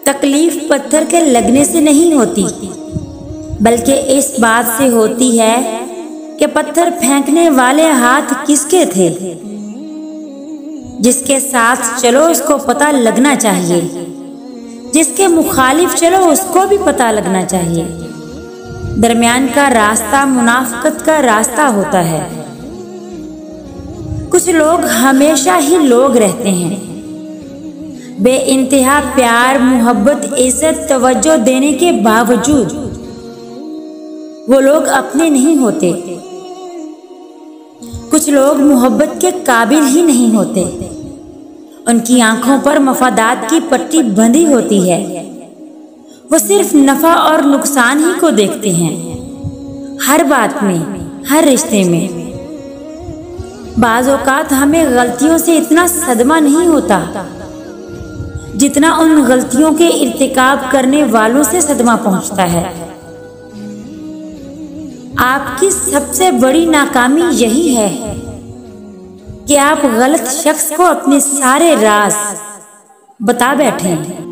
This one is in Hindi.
तकलीफ पत्थर के लगने से नहीं होती, बल्कि इस बात से होती है कि पत्थर फेंकने वाले हाथ किसके थे। जिसके साथ चलो उसको पता लगना चाहिए, जिसके मुखालिफ चलो उसको भी पता लगना चाहिए। दरमियान का रास्ता मुनाफकत का रास्ता होता है। कुछ लोग हमेशा ही लोग रहते हैं, बेइंतहा प्यार मोहब्बत इज्जत तवज्जो देने के बावजूद वो लोग अपने नहीं होते। कुछ लोग मोहब्बत के काबिल ही नहीं होते। उनकी आंखों पर मफादात की पट्टी बंधी होती है। वो सिर्फ नफा और नुकसान ही को देखते हैं, हर बात में, हर रिश्ते में। बाज़ औक़ात हमें गलतियों से इतना सदमा नहीं होता जितना उन गलतियों के इर्तिकाब करने वालों से सदमा पहुंचता है। आपकी सबसे बड़ी नाकामी यही है कि आप गलत शख्स को अपने सारे राज बता बैठे हैं।